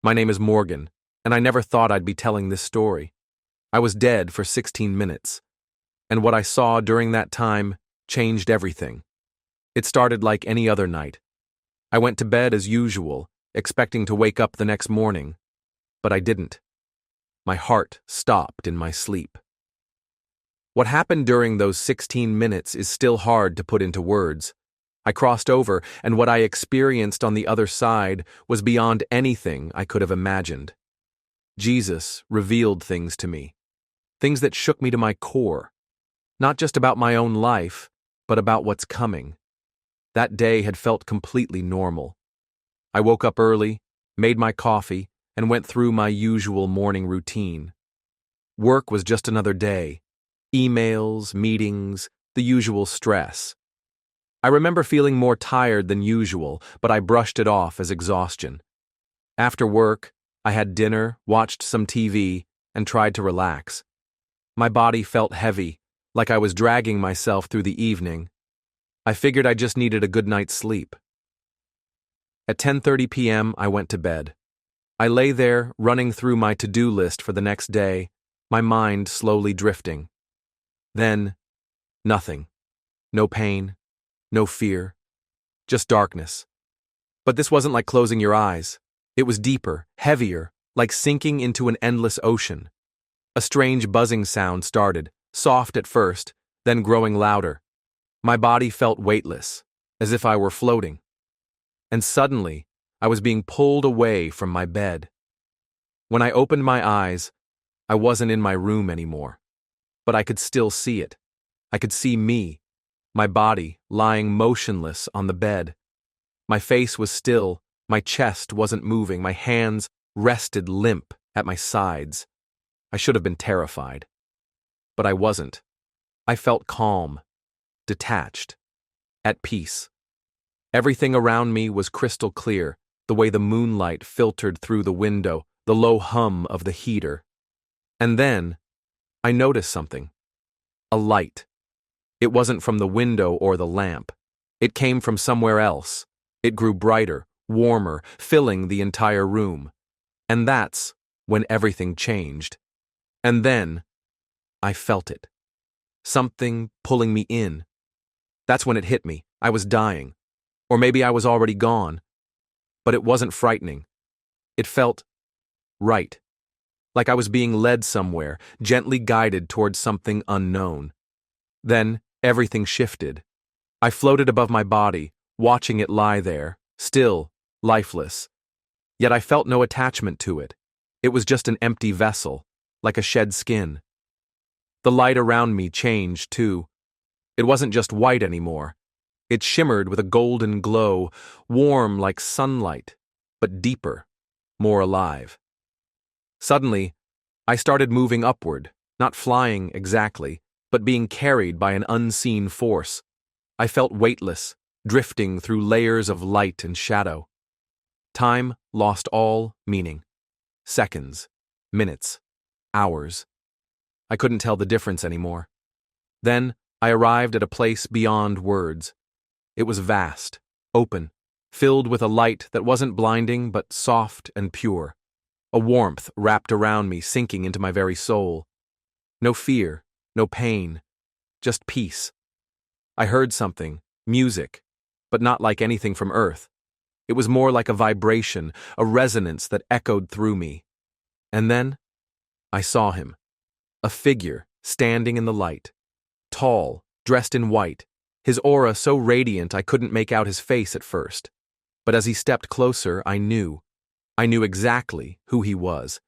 My name is Morgan, and I never thought I'd be telling this story. I was dead for 16 minutes, and what I saw during that time changed everything. It started like any other night. I went to bed as usual, expecting to wake up the next morning, but I didn't. My heart stopped in my sleep. What happened during those 16 minutes is still hard to put into words. I crossed over, and what I experienced on the other side was beyond anything I could have imagined. Jesus revealed things to me, things that shook me to my core, not just about my own life, but about what's coming. That day had felt completely normal. I woke up early, made my coffee, and went through my usual morning routine. Work was just another day. Emails, meetings, the usual stress. I remember feeling more tired than usual, but I brushed it off as exhaustion. After work, I had dinner, watched some TV, and tried to relax. My body felt heavy, like I was dragging myself through the evening. I figured I just needed a good night's sleep. At 10:30 p.m., I went to bed. I lay there, running through my to-do list for the next day, my mind slowly drifting. Then, nothing. No pain. No fear, just darkness. But this wasn't like closing your eyes. It was deeper, heavier, like sinking into an endless ocean. A strange buzzing sound started, soft at first, then growing louder. My body felt weightless, as if I were floating. And suddenly, I was being pulled away from my bed. When I opened my eyes, I wasn't in my room anymore. But I could still see it. I could see me. My body lying motionless on the bed. My face was still, my chest wasn't moving, my hands rested limp at my sides. I should have been terrified. But I wasn't. I felt calm, detached, at peace. Everything around me was crystal clear, the way the moonlight filtered through the window, the low hum of the heater. And then, I noticed something. A light. It wasn't from the window or the lamp. It came from somewhere else. It grew brighter, warmer, filling the entire room. And that's when everything changed. And then, I felt it. Something pulling me in. That's when it hit me. I was dying. Or maybe I was already gone. But it wasn't frightening. It felt right. Like I was being led somewhere, gently guided towards something unknown. Then, everything shifted. I floated above my body, watching it lie there, still, lifeless. Yet I felt no attachment to it. It was just an empty vessel, like a shed skin. The light around me changed, too. It wasn't just white anymore. It shimmered with a golden glow, warm like sunlight, but deeper, more alive. Suddenly, I started moving upward, not flying exactly, but being carried by an unseen force. I felt weightless, drifting through layers of light and shadow. Time lost all meaning. Seconds, minutes, hours. I couldn't tell the difference anymore. Then I arrived at a place beyond words. It was vast, open, filled with a light that wasn't blinding but soft and pure. A warmth wrapped around me, sinking into my very soul. No fear. No pain, just peace. I heard something, music, but not like anything from Earth. It was more like a vibration, a resonance that echoed through me. And then, I saw him. A figure standing in the light. Tall, dressed in white, his aura so radiant I couldn't make out his face at first. But as he stepped closer, I knew. I knew exactly who he was.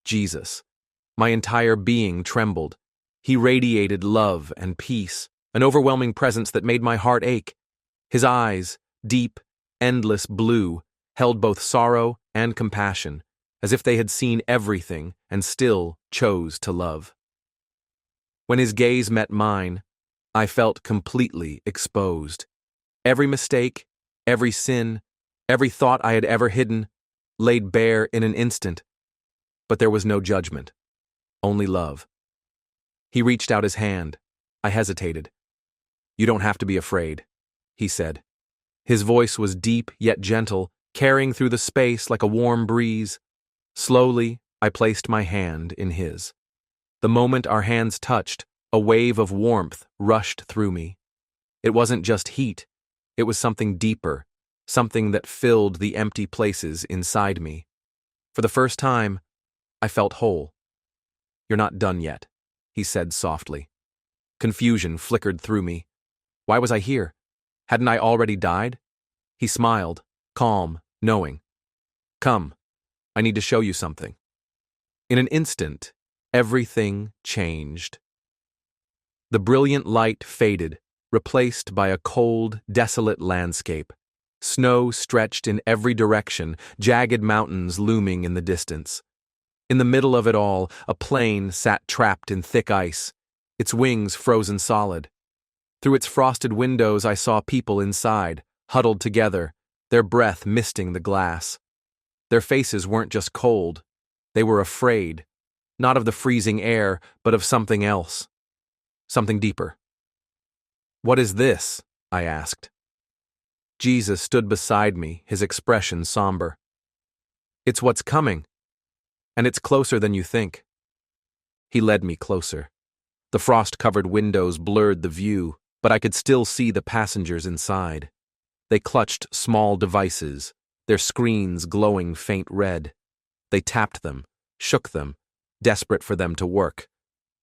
Jesus. My entire being trembled. He radiated love and peace, an overwhelming presence that made my heart ache. His eyes, deep, endless blue, held both sorrow and compassion, as if they had seen everything and still chose to love. When his gaze met mine, I felt completely exposed. Every mistake, every sin, every thought I had ever hidden, laid bare in an instant. But there was no judgment, only love. He reached out his hand. I hesitated. "You don't have to be afraid," he said. His voice was deep yet gentle, carrying through the space like a warm breeze. Slowly, I placed my hand in his. The moment our hands touched, a wave of warmth rushed through me. It wasn't just heat, it was something deeper, something that filled the empty places inside me. For the first time, I felt whole. "You're not done yet," he said softly. Confusion flickered through me. Why was I here? Hadn't I already died? He smiled, calm, knowing. "Come, I need to show you something." In an instant, everything changed. The brilliant light faded, replaced by a cold, desolate landscape. Snow stretched in every direction, jagged mountains looming in the distance. In the middle of it all, a plane sat trapped in thick ice, its wings frozen solid. Through its frosted windows I saw people inside, huddled together, their breath misting the glass. Their faces weren't just cold, they were afraid, not of the freezing air, but of something else. Something deeper. "What is this?" I asked. Jesus stood beside me, his expression somber. "It's what's coming, and it's closer than you think." He led me closer. The frost-covered windows blurred the view, but I could still see the passengers inside. They clutched small devices, their screens glowing faint red. They tapped them, shook them, desperate for them to work.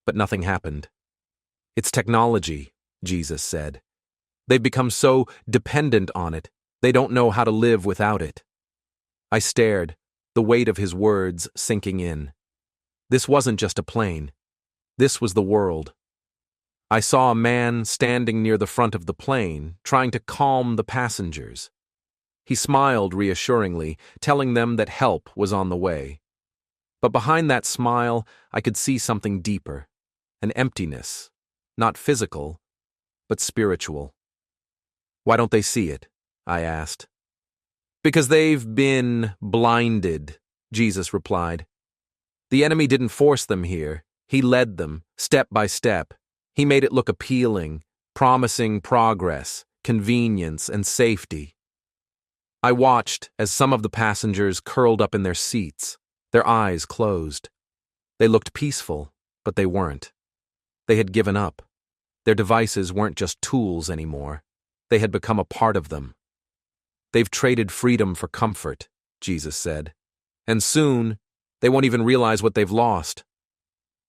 But nothing happened. "It's technology," Jesus said. "They've become so dependent on it, they don't know how to live without it." I stared, the weight of his words sinking in. This wasn't just a plane. This was the world. I saw a man standing near the front of the plane, trying to calm the passengers. He smiled reassuringly, telling them that help was on the way. But behind that smile, I could see something deeper, an emptiness, not physical, but spiritual. "Why don't they see it?" I asked. "Because they've been blinded," Jesus replied. "The enemy didn't force them here. He led them, step by step. He made it look appealing, promising progress, convenience, and safety." I watched as some of the passengers curled up in their seats, their eyes closed. They looked peaceful, but they weren't. They had given up. Their devices weren't just tools anymore. They had become a part of them. "They've traded freedom for comfort," Jesus said. "And soon, they won't even realize what they've lost."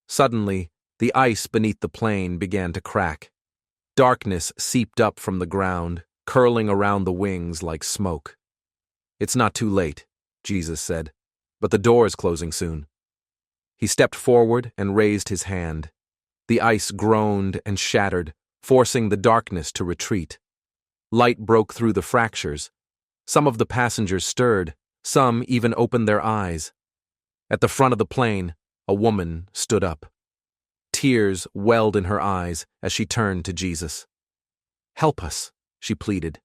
Suddenly, the ice beneath the plane began to crack. Darkness seeped up from the ground, curling around the wings like smoke. "It's not too late," Jesus said, "but the door is closing soon." He stepped forward and raised his hand. The ice groaned and shattered, forcing the darkness to retreat. Light broke through the fractures. Some of the passengers stirred, some even opened their eyes. At the front of the plane, a woman stood up. Tears welled in her eyes as she turned to Jesus. "Help us," she pleaded.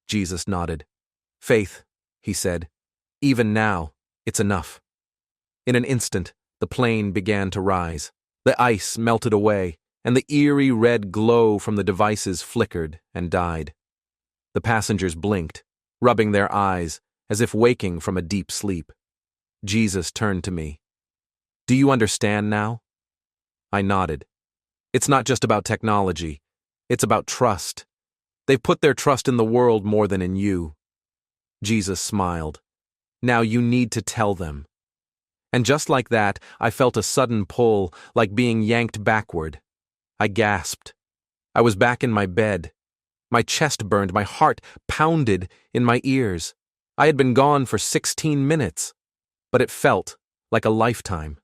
Jesus nodded. "Faith," he said, "even now, it's enough." In an instant, the plane began to rise. The ice melted away, and the eerie red glow from the devices flickered and died. The passengers blinked, rubbing their eyes as if waking from a deep sleep. Jesus turned to me. "Do you understand now?" I nodded. "It's not just about technology. It's about trust. They've put their trust in the world more than in you." Jesus smiled. "Now you need to tell them." And just like that, I felt a sudden pull, like being yanked backward. I gasped. I was back in my bed. My chest burned, my heart pounded in my ears. I had been gone for 16 minutes, but it felt like a lifetime.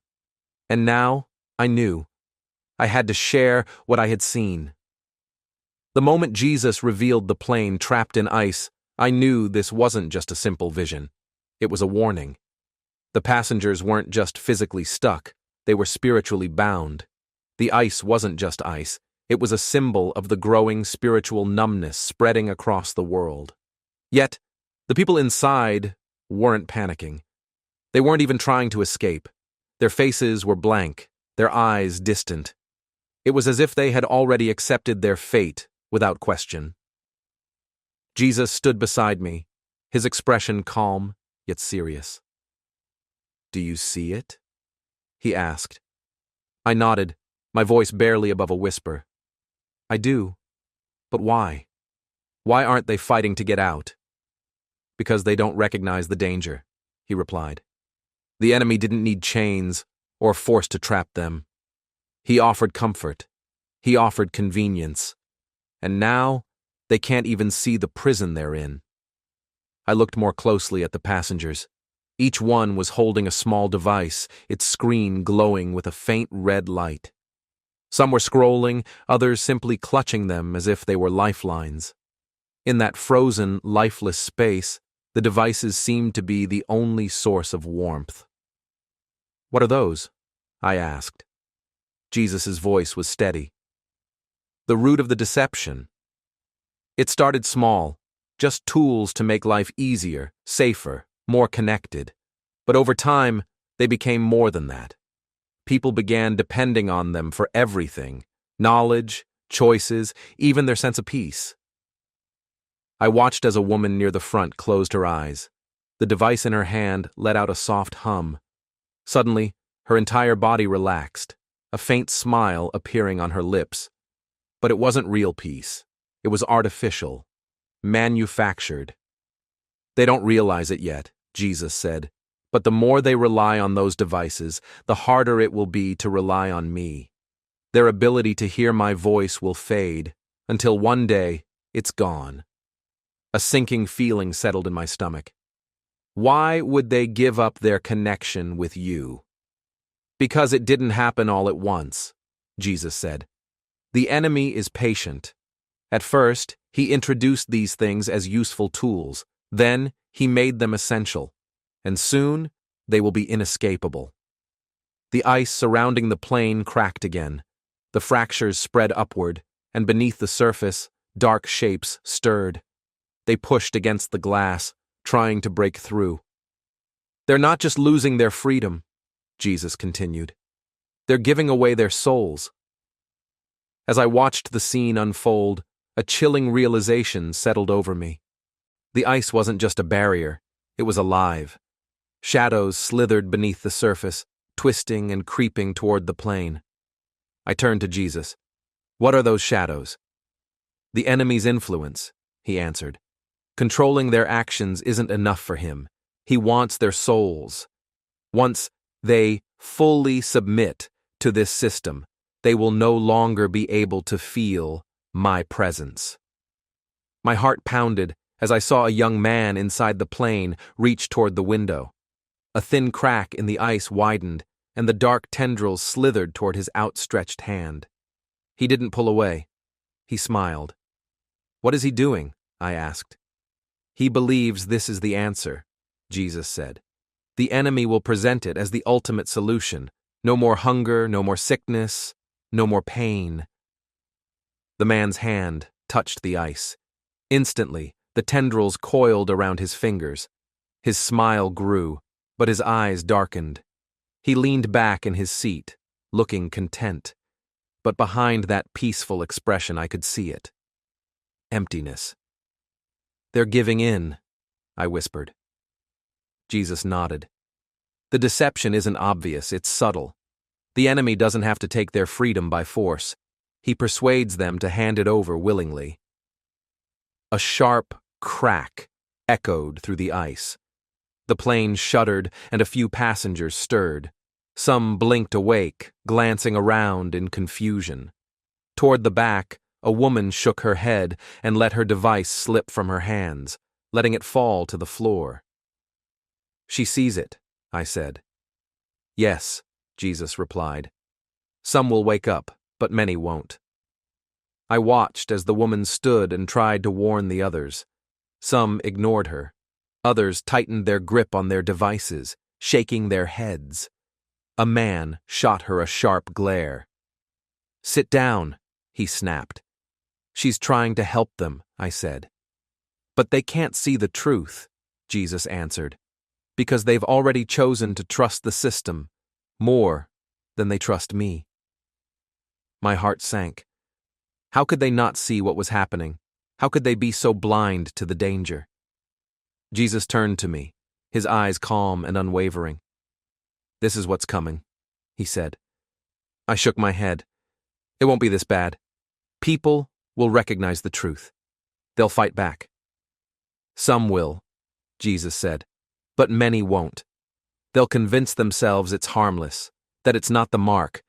And now, I knew. I had to share what I had seen. The moment Jesus revealed the plane trapped in ice, I knew this wasn't just a simple vision. It was a warning. The passengers weren't just physically stuck, they were spiritually bound. The ice wasn't just ice, it was a symbol of the growing spiritual numbness spreading across the world. Yet, the people inside weren't panicking. They weren't even trying to escape. Their faces were blank, their eyes distant. It was as if they had already accepted their fate without question. Jesus stood beside me, his expression calm yet serious. "Do you see it?" he asked. I nodded, my voice barely above a whisper. "I do. But why? Why aren't they fighting to get out?" "Because they don't recognize the danger," he replied. "The enemy didn't need chains or force to trap them. He offered comfort. He offered convenience. And now, they can't even see the prison they're in." I looked more closely at the passengers. Each one was holding a small device, its screen glowing with a faint red light. Some were scrolling, others simply clutching them as if they were lifelines. In that frozen, lifeless space, the devices seemed to be the only source of warmth. "What are those?" I asked. Jesus' voice was steady. "The root of the deception. It started small, just tools to make life easier, safer, more connected. But over time, they became more than that. People began depending on them for everything: knowledge, choices, even their sense of peace." I watched as a woman near the front closed her eyes. The device in her hand let out a soft hum. Suddenly, her entire body relaxed, a faint smile appearing on her lips. But it wasn't real peace. It was artificial, manufactured. "They don't realize it yet," Jesus said, "but the more they rely on those devices, the harder it will be to rely on me. Their ability to hear my voice will fade, until one day, it's gone." A sinking feeling settled in my stomach. "Why would they give up their connection with you?" "Because it didn't happen all at once," Jesus said. "The enemy is patient. At first, he introduced these things as useful tools. Then, he made them essential. And soon, they will be inescapable." The ice surrounding the plane cracked again. The fractures spread upward, and beneath the surface, dark shapes stirred. They pushed against the glass, trying to break through. "They're not just losing their freedom," Jesus continued. "They're giving away their souls." As I watched the scene unfold, a chilling realization settled over me. The ice wasn't just a barrier, it was alive. Shadows slithered beneath the surface, twisting and creeping toward the plane. I turned to Jesus. "What are those shadows?" "The enemy's influence," he answered. "Controlling their actions isn't enough for him. He wants their souls. Once they fully submit to this system, they will no longer be able to feel my presence." My heart pounded as I saw a young man inside the plane reach toward the window. A thin crack in the ice widened, and the dark tendrils slithered toward his outstretched hand. He didn't pull away. He smiled. "What is he doing?" I asked. "He believes this is the answer," Jesus said. "The enemy will present it as the ultimate solution. No more hunger, no more sickness, no more pain." The man's hand touched the ice. Instantly, the tendrils coiled around his fingers. His smile grew, but his eyes darkened. He leaned back in his seat, looking content. But behind that peaceful expression I could see it. Emptiness. "They're giving in," I whispered. Jesus nodded. "The deception isn't obvious, it's subtle. The enemy doesn't have to take their freedom by force. He persuades them to hand it over willingly." A sharp crack echoed through the ice. The plane shuddered and a few passengers stirred. Some blinked awake, glancing around in confusion. Toward the back, a woman shook her head and let her device slip from her hands, letting it fall to the floor. "She sees it," I said. "Yes," Jesus replied. "Some will wake up, but many won't." I watched as the woman stood and tried to warn the others. Some ignored her. Others tightened their grip on their devices, shaking their heads. A man shot her a sharp glare. "Sit down," he snapped. "She's trying to help them," I said. "But they can't see the truth," Jesus answered, "because they've already chosen to trust the system more than they trust me." My heart sank. How could they not see what was happening? How could they be so blind to the danger? Jesus turned to me, his eyes calm and unwavering. "This is what's coming," he said. I shook my head. "It won't be this bad. People will recognize the truth. They'll fight back." "Some will," Jesus said, "but many won't. They'll convince themselves it's harmless, that it's not the mark,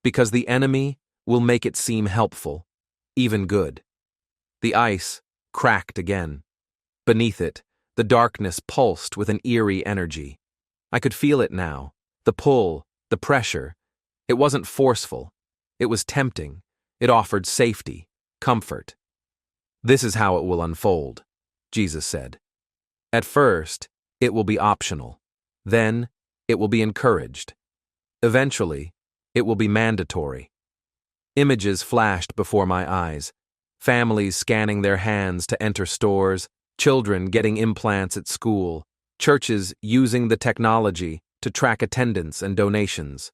because the enemy will make it seem helpful, even good." The ice cracked again. Beneath it, the darkness pulsed with an eerie energy. I could feel it now, the pull, the pressure. It wasn't forceful. It was tempting. It offered safety, comfort. "This is how it will unfold," Jesus said. "At first, it will be optional. Then, it will be encouraged. Eventually, it will be mandatory." Images flashed before my eyes. Families scanning their hands to enter stores, children getting implants at school, churches using the technology to track attendance and donations.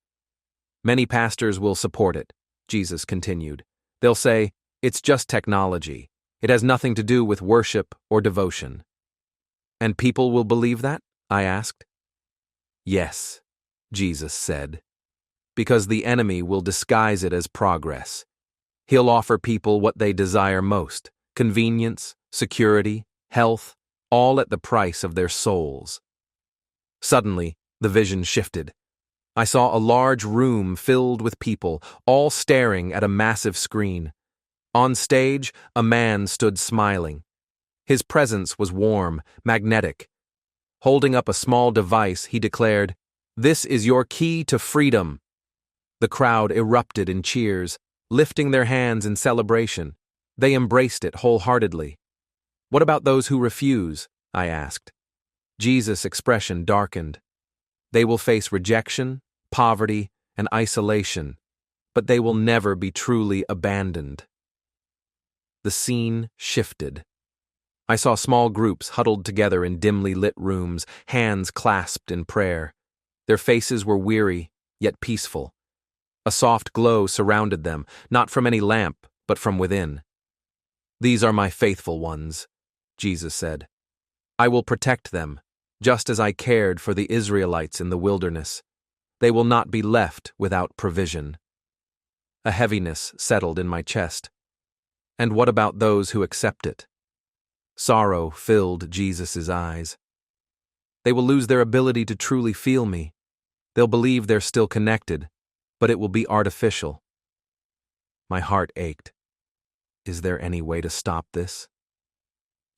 "Many pastors will support it," Jesus continued. "They'll say, 'It's just technology. It has nothing to do with worship or devotion.'" "And people will believe that?" I asked. "Yes," Jesus said, "because the enemy will disguise it as progress. He'll offer people what they desire most: convenience, security, health, all at the price of their souls." Suddenly, the vision shifted. I saw a large room filled with people, all staring at a massive screen. On stage, a man stood smiling. His presence was warm, magnetic. Holding up a small device, he declared, "This is your key to freedom." The crowd erupted in cheers, lifting their hands in celebration. They embraced it wholeheartedly. "What about those who refuse?" I asked. Jesus' expression darkened. "They will face rejection, poverty, and isolation, but they will never be truly abandoned." The scene shifted. I saw small groups huddled together in dimly lit rooms, hands clasped in prayer. Their faces were weary, yet peaceful. A soft glow surrounded them, not from any lamp, but from within. "These are my faithful ones," Jesus said. "I will protect them, just as I cared for the Israelites in the wilderness. They will not be left without provision." A heaviness settled in my chest. "And what about those who accept it?" Sorrow filled Jesus' eyes. "They will lose their ability to truly feel me. They'll believe they're still connected, but it will be artificial." My heart ached. Is there any way to stop this?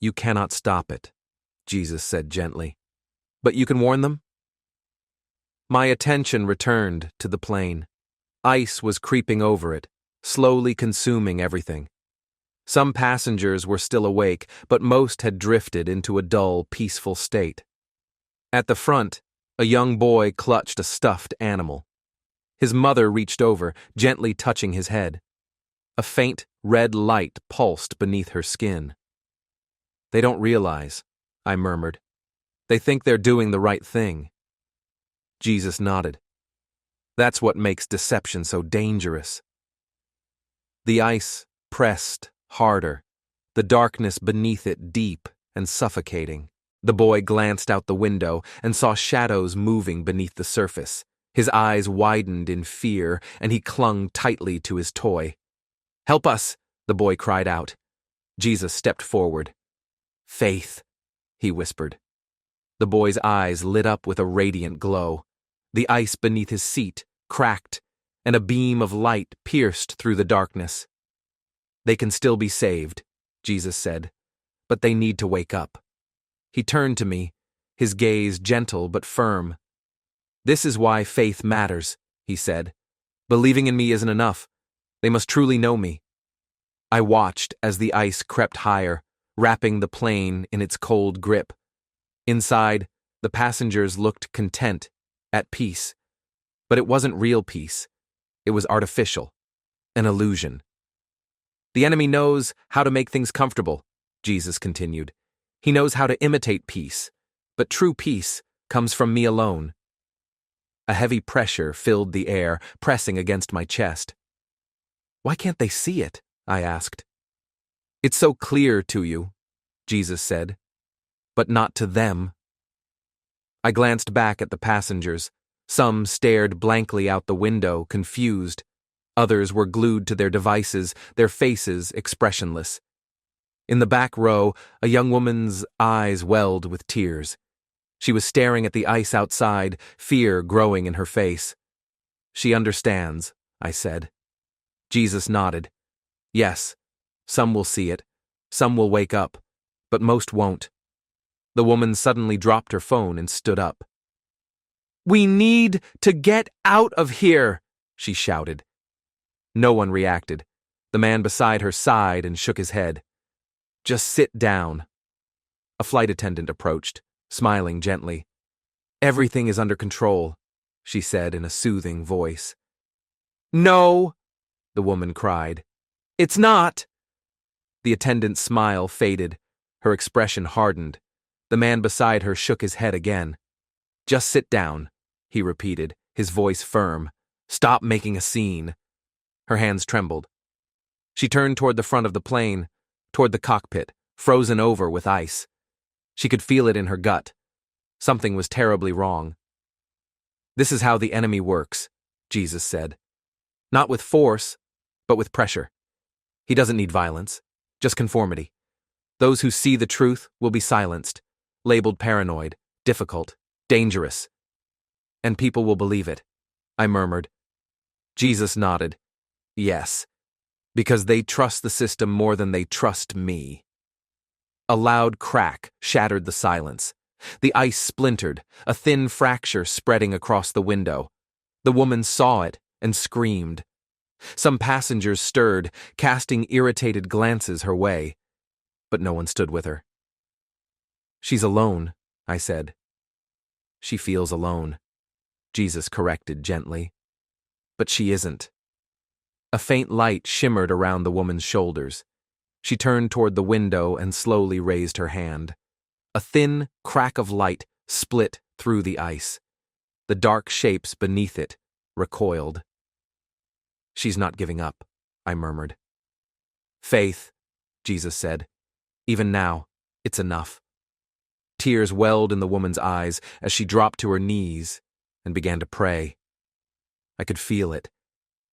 "You cannot stop it," Jesus said gently. "But you can warn them?" My attention returned to the plane. Ice was creeping over it, slowly consuming everything. Some passengers were still awake, but most had drifted into a dull, peaceful state. At the front, a young boy clutched a stuffed animal. His mother reached over, gently touching his head. A faint, red light pulsed beneath her skin. "They don't realize," I murmured. "They think they're doing the right thing." Jesus nodded. "That's what makes deception so dangerous." The ice pressed harder, the darkness beneath it deep and suffocating. The boy glanced out the window and saw shadows moving beneath the surface. His eyes widened in fear, and he clung tightly to his toy. "Help us!" the boy cried out. Jesus stepped forward. "Faith," he whispered. The boy's eyes lit up with a radiant glow. The ice beneath his seat cracked, and a beam of light pierced through the darkness. "They can still be saved," Jesus said, "but they need to wake up." He turned to me, his gaze gentle but firm. "This is why faith matters," he said. "Believing in me isn't enough. They must truly know me." I watched as the ice crept higher, wrapping the plane in its cold grip. Inside, the passengers looked content, at peace. But it wasn't real peace. It was artificial, an illusion. "The enemy knows how to make things comfortable," Jesus continued. "He knows how to imitate peace, but true peace comes from me alone." A heavy pressure filled the air, pressing against my chest. "Why can't they see it?" I asked. "It's so clear to you," Jesus said. but not to them. I glanced back at the passengers. Some stared blankly out the window, confused. Others were glued to their devices, their faces expressionless. In the back row, a young woman's eyes welled with tears. She was staring at the ice outside, fear growing in her face. "She understands," I said. Jesus nodded. "Yes, some will see it, some will wake up, but most won't." The woman suddenly dropped her phone and stood up. "We need to get out of here," she shouted. No one reacted. The man beside her sighed and shook his head. "Just sit down." A flight attendant approached, smiling gently. "Everything is under control," she said in a soothing voice. "No," the woman cried. "It's not." The attendant's smile faded. Her expression hardened. The man beside her shook his head again. "Just sit down," he repeated, his voice firm. "Stop making a scene." Her hands trembled. She turned toward the front of the plane, toward the cockpit, frozen over with ice. She could feel it in her gut. Something was terribly wrong. "This is how the enemy works," Jesus said. "Not with force, but with pressure. He doesn't need violence, just conformity. Those who see the truth will be silenced, labeled paranoid, difficult, dangerous. And people will believe it," I murmured. Jesus nodded. "Yes, because they trust the system more than they trust me." A loud crack shattered the silence. The ice splintered, a thin fracture spreading across the window. The woman saw it and screamed. Some passengers stirred, casting irritated glances her way, but no one stood with her. "She's alone," I said. "She feels alone," Jesus corrected gently. "But she isn't." A faint light shimmered around the woman's shoulders. She turned toward the window and slowly raised her hand. A thin crack of light split through the ice. The dark shapes beneath it recoiled. "She's not giving up," I murmured. "Faith," Jesus said. "Even now, it's enough." Tears welled in the woman's eyes as she dropped to her knees and began to pray. I could feel it,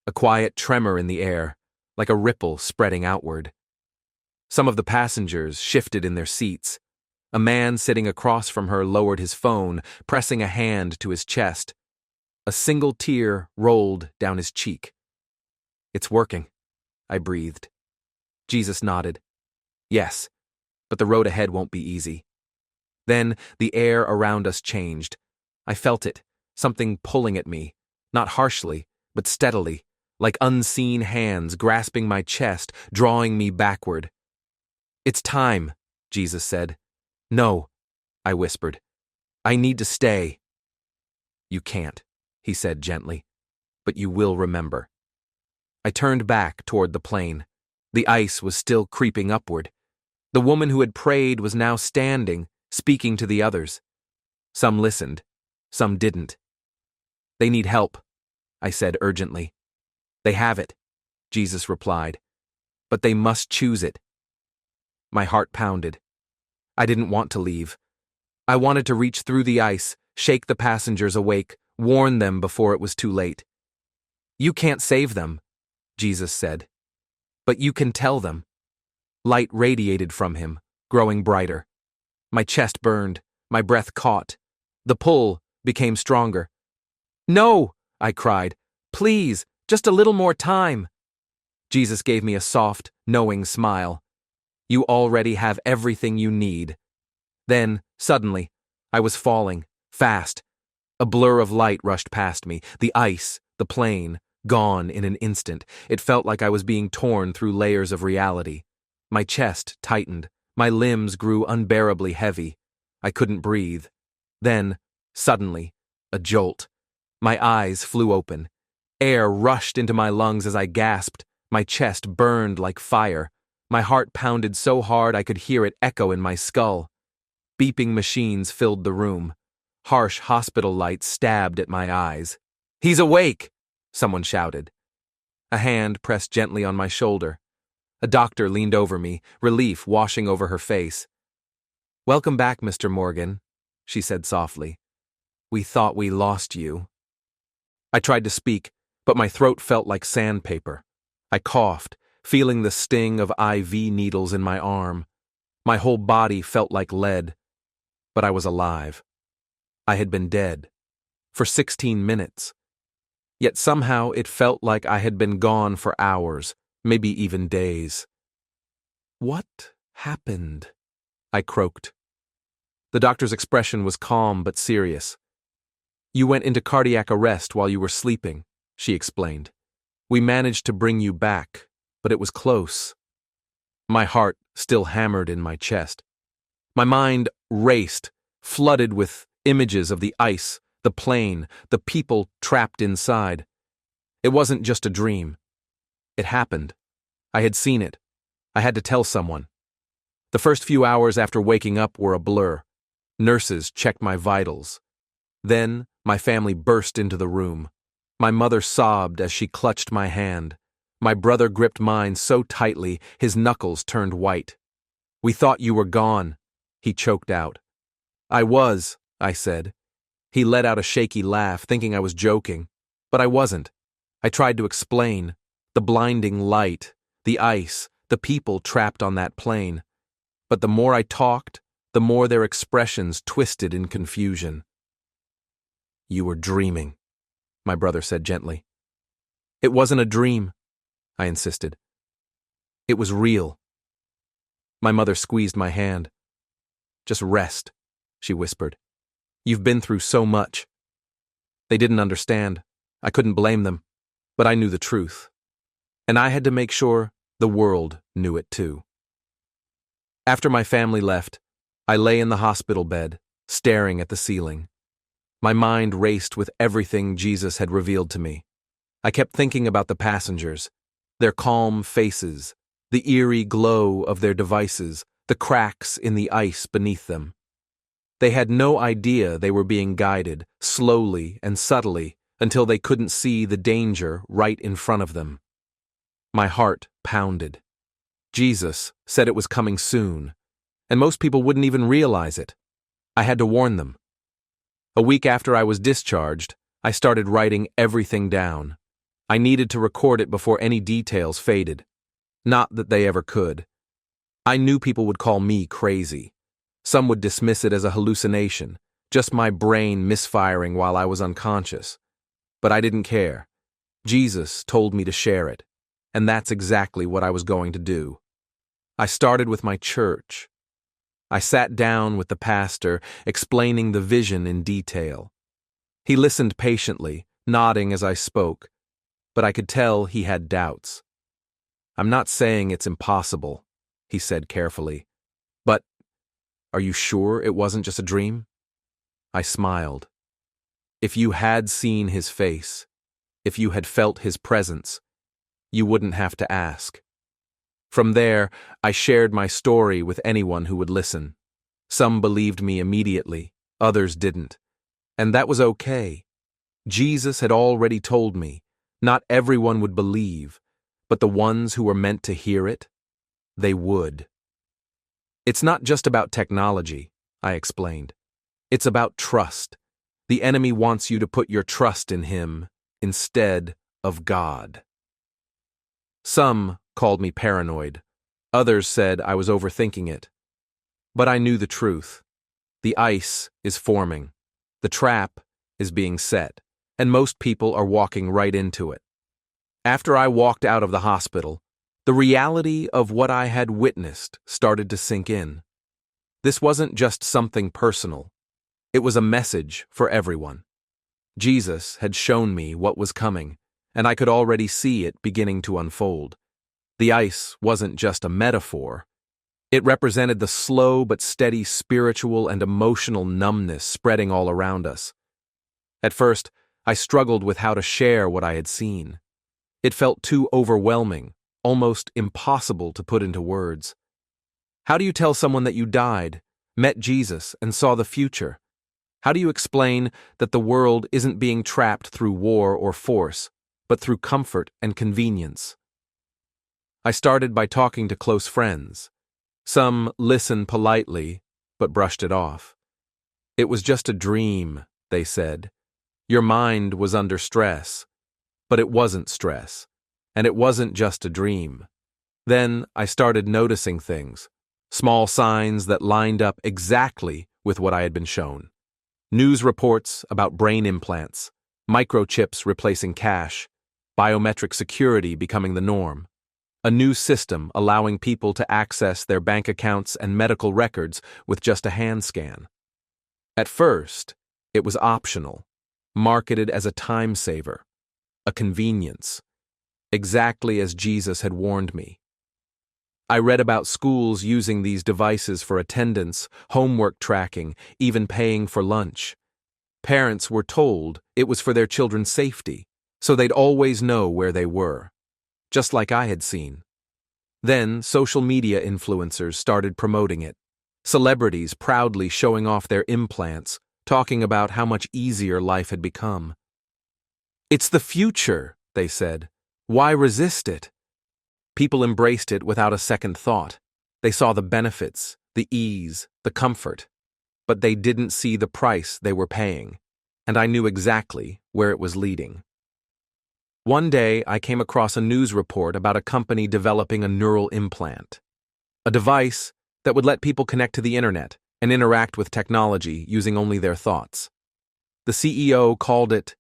a quiet tremor in the air, like a ripple spreading outward. Some of the passengers shifted in their seats. A man sitting across from her lowered his phone, pressing a hand to his chest. A single tear rolled down his cheek. "It's working," I breathed. Jesus nodded. "Yes, but the road ahead won't be easy." Then the air around us changed. I felt it, something pulling at me, not harshly, but steadily, like unseen hands grasping my chest, drawing me backward. "It's time," Jesus said. "No," I whispered. "I need to stay." "You can't," he said gently, "but you will remember." I turned back toward the plane. The ice was still creeping upward. The woman who had prayed was now standing, speaking to the others. Some listened, some didn't. "They need help," I said urgently. "They have it," Jesus replied, "but they must choose it." My heart pounded. I didn't want to leave. I wanted to reach through the ice, shake the passengers awake, warn them before it was too late. "You can't save them," Jesus said, "but you can tell them." Light radiated from him, growing brighter. My chest burned, my breath caught. The pull became stronger. "No," I cried. "Please, just a little more time." Jesus gave me a soft, knowing smile. "You already have everything you need." Then, suddenly, I was falling, fast. A blur of light rushed past me, the ice, the plane, gone in an instant. It felt like I was being torn through layers of reality. My chest tightened, my limbs grew unbearably heavy. I couldn't breathe. Then, suddenly, a jolt. My eyes flew open. Air rushed into my lungs as I gasped. My chest burned like fire. My heart pounded so hard I could hear it echo in my skull. Beeping machines filled the room. Harsh hospital lights stabbed at my eyes. "He's awake!" someone shouted. A hand pressed gently on my shoulder. A doctor leaned over me, relief washing over her face. "Welcome back, Mr. Morgan," she said softly. "We thought we lost you." I tried to speak, but my throat felt like sandpaper. I coughed, feeling the sting of IV needles in my arm. My whole body felt like lead, but I was alive. I had been dead for 16 minutes. Yet somehow it felt like I had been gone for hours, maybe even days. "What happened?" I croaked. The doctor's expression was calm but serious. "You went into cardiac arrest while you were sleeping," she explained. "We managed to bring you back, but it was close." My heart still hammered in my chest. My mind raced, flooded with images of the ice, the plane, the people trapped inside. It wasn't just a dream. It happened. I had seen it. I had to tell someone. The first few hours after waking up were a blur. Nurses checked my vitals. Then, my family burst into the room. My mother sobbed as she clutched my hand. My brother gripped mine so tightly, his knuckles turned white. "We thought you were gone," he choked out. "I was," I said. He let out a shaky laugh, thinking I was joking. But I wasn't. I tried to explain. The blinding light, the ice, the people trapped on that plane. But the more I talked, the more their expressions twisted in confusion. "You were dreaming," my brother said gently. "It wasn't a dream," I insisted. "It was real." My mother squeezed my hand. "Just rest," she whispered. "You've been through so much." They didn't understand. I couldn't blame them. But I knew the truth. And I had to make sure the world knew it too. After my family left, I lay in the hospital bed, staring at the ceiling. My mind raced with everything Jesus had revealed to me. I kept thinking about the passengers, their calm faces, the eerie glow of their devices, the cracks in the ice beneath them. They had no idea they were being guided, slowly and subtly, until they couldn't see the danger right in front of them. My heart pounded. Jesus said it was coming soon, and most people wouldn't even realize it. I had to warn them. A week after I was discharged, I started writing everything down. I needed to record it before any details faded. Not that they ever could. I knew people would call me crazy. Some would dismiss it as a hallucination, just my brain misfiring while I was unconscious. But I didn't care. Jesus told me to share it, and that's exactly what I was going to do. I started with my church. I sat down with the pastor, explaining the vision in detail. He listened patiently, nodding as I spoke, but I could tell he had doubts. "I'm not saying it's impossible," he said carefully, "but are you sure it wasn't just a dream?" I smiled. If you had seen his face, if you had felt his presence, you wouldn't have to ask. From there, I shared my story with anyone who would listen. Some believed me immediately, others didn't. And that was okay. Jesus had already told me, not everyone would believe, but the ones who were meant to hear it, they would. "It's not just about technology," I explained. "It's about trust. The enemy wants you to put your trust in him instead of God." Some called me paranoid. Others said I was overthinking it. But I knew the truth. The ice is forming. The trap is being set, and most people are walking right into it. After I walked out of the hospital, the reality of what I had witnessed started to sink in. This wasn't just something personal. It was a message for everyone. Jesus had shown me what was coming, and I could already see it beginning to unfold. The ice wasn't just a metaphor. It represented the slow but steady spiritual and emotional numbness spreading all around us. At first, I struggled with how to share what I had seen. It felt too overwhelming, almost impossible to put into words. How do you tell someone that you died, met Jesus, and saw the future? How do you explain that the world isn't being trapped through war or force, but through comfort and convenience? I started by talking to close friends. Some listened politely, but brushed it off. It was just a dream, they said. Your mind was under stress. But it wasn't stress. And it wasn't just a dream. Then I started noticing things. Small signs that lined up exactly with what I had been shown. News reports about brain implants, microchips replacing cash, biometric security becoming the norm. A new system allowing people to access their bank accounts and medical records with just a hand scan. At first, it was optional, marketed as a time saver, a convenience, exactly as Jesus had warned me. I read about schools using these devices for attendance, homework tracking, even paying for lunch. Parents were told it was for their children's safety, so they'd always know where they were, just like I had seen. Then social media influencers started promoting it. Celebrities proudly showing off their implants, talking about how much easier life had become. It's the future, they said. Why resist it? People embraced it without a second thought. They saw the benefits, the ease, the comfort. But they didn't see the price they were paying, and I knew exactly where it was leading. One day, I came across a news report about a company developing a neural implant, a device that would let people connect to the internet and interact with technology using only their thoughts. The CEO called it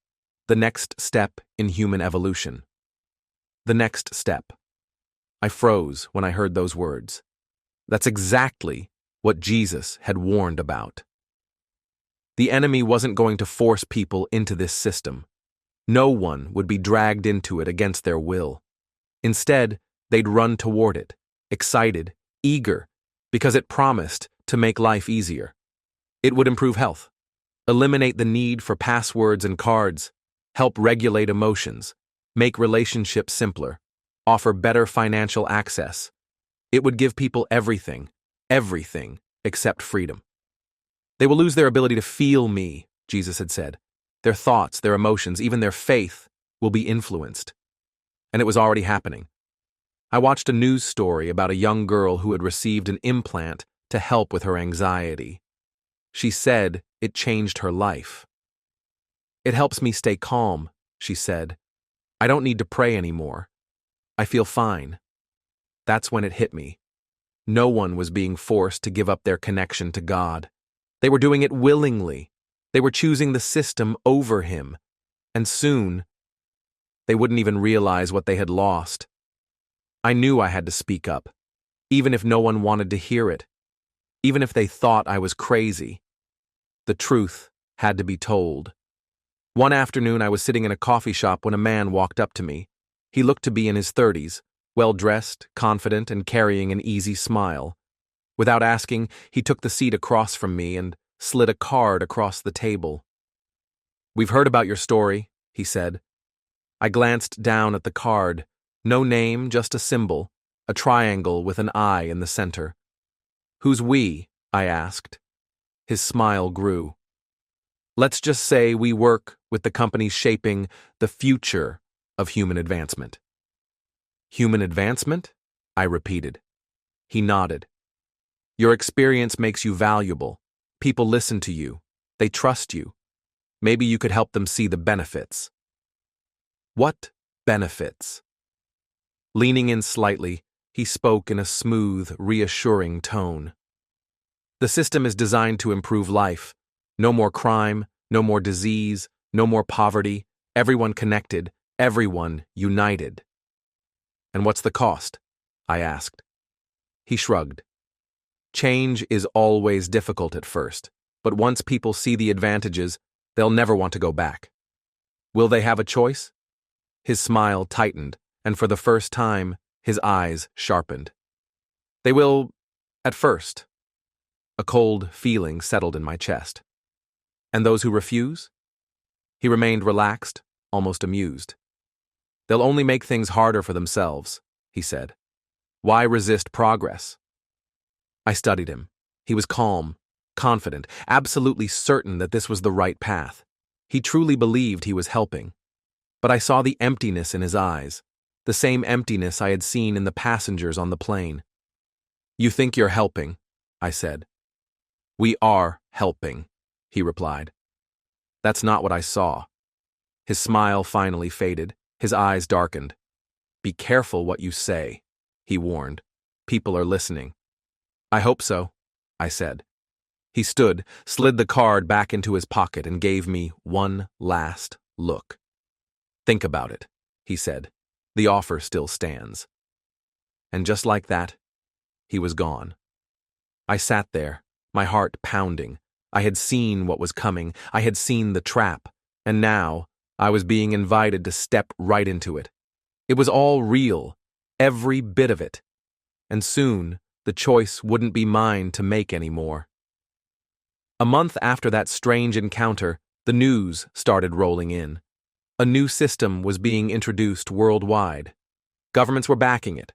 the next step in human evolution. The next step. I froze when I heard those words. That's exactly what Jesus had warned about. The enemy wasn't going to force people into this system. No one would be dragged into it against their will. Instead, they'd run toward it, excited, eager, because it promised to make life easier. It would improve health, eliminate the need for passwords and cards, help regulate emotions, make relationships simpler, offer better financial access. It would give people everything except freedom. They will lose their ability to feel me, Jesus had said. Their thoughts, their emotions, even their faith will be influenced. And it was already happening. I watched a news story about a young girl who had received an implant to help with her anxiety. She said it changed her life. It helps me stay calm, she said. I don't need to pray anymore. I feel fine. That's when it hit me. No one was being forced to give up their connection to God. They were doing it willingly. They were choosing the system over Him. And soon, they wouldn't even realize what they had lost. I knew I had to speak up, even if no one wanted to hear it, even if they thought I was crazy. The truth had to be told. One afternoon, I was sitting in a coffee shop when a man walked up to me. He looked to be in his 30s, well-dressed, confident, and carrying an easy smile. Without asking, he took the seat across from me and slid a card across the table. "We've heard about your story," he said. I glanced down at the card. No name, just a symbol, a triangle with an eye in the center. "Who's we?" I asked. His smile grew. "Let's just say we work with the companies shaping the future of human advancement." "Human advancement?" I repeated. He nodded. "Your experience makes you valuable. People listen to you. They trust you. Maybe you could help them see the benefits." "What benefits?" Leaning in slightly, he spoke in a smooth, reassuring tone. "The system is designed to improve life. No more crime, no more disease, no more poverty, everyone connected, everyone united." "And what's the cost?" I asked. He shrugged. "Change is always difficult at first, but once people see the advantages, they'll never want to go back." "Will they have a choice?" His smile tightened, and for the first time, his eyes sharpened. "They will, at first." A cold feeling settled in my chest. "And those who refuse?" He remained relaxed, almost amused. "They'll only make things harder for themselves," he said. "Why resist progress?" I studied him. He was calm, confident, absolutely certain that this was the right path. He truly believed he was helping. But I saw the emptiness in his eyes, the same emptiness I had seen in the passengers on the plane. "You think you're helping," I said. We are helping, he replied. That's not what I saw. His smile finally faded, his eyes darkened. Be careful what you say, he warned. People are listening. I hope so, I said. He stood, slid the card back into his pocket, and gave me one last look. Think about it, he said. The offer still stands. And just like that, he was gone. I sat there, my heart pounding. I had seen what was coming. I had seen the trap. And now, I was being invited to step right into it. It was all real, every bit of it. And soon, the choice wouldn't be mine to make anymore. A month after that strange encounter, the news started rolling in. A new system was being introduced worldwide. Governments were backing it.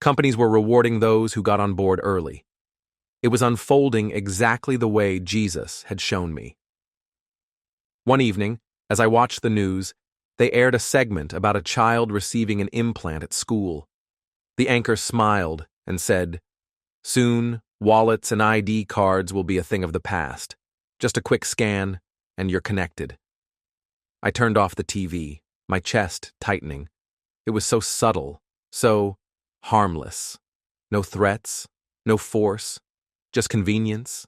Companies were rewarding those who got on board early. It was unfolding exactly the way Jesus had shown me. One evening, as I watched the news, they aired a segment about a child receiving an implant at school. The anchor smiled and said, "Soon, wallets and ID cards will be a thing of the past. Just a quick scan, and you're connected." I turned off the TV, my chest tightening. It was so subtle, so harmless. No threats, no force, just convenience,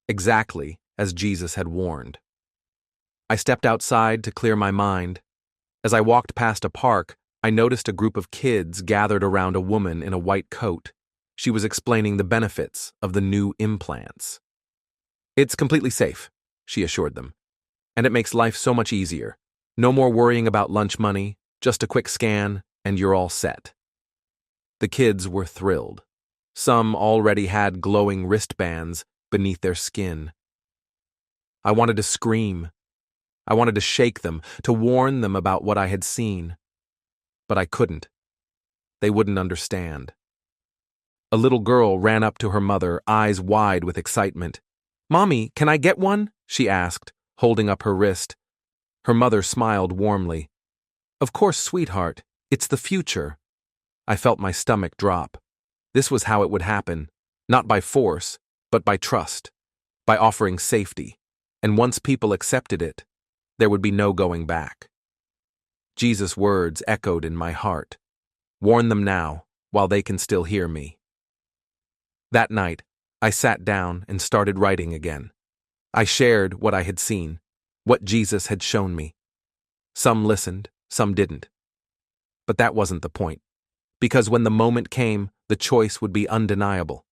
exactly as Jesus had warned. I stepped outside to clear my mind. As I walked past a park, I noticed a group of kids gathered around a woman in a white coat. She was explaining the benefits of the new implants. "It's completely safe," she assured them. "And it makes life so much easier. No more worrying about lunch money, just a quick scan, and you're all set." The kids were thrilled. Some already had glowing wristbands beneath their skin. I wanted to scream. I wanted to shake them, to warn them about what I had seen. But I couldn't. They wouldn't understand. A little girl ran up to her mother, eyes wide with excitement. "Mommy, can I get one?" she asked, holding up her wrist. Her mother smiled warmly. "Of course, sweetheart. It's the future." I felt my stomach drop. This was how it would happen, not by force, but by trust, by offering safety. And once people accepted it, there would be no going back. Jesus' words echoed in my heart. Warn them now, while they can still hear me. That night, I sat down and started writing again. I shared what I had seen, what Jesus had shown me. Some listened, some didn't. But that wasn't the point, because when the moment came, the choice would be undeniable.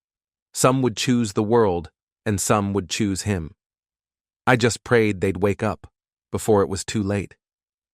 Some would choose the world, and some would choose him. I just prayed they'd wake up before it was too late.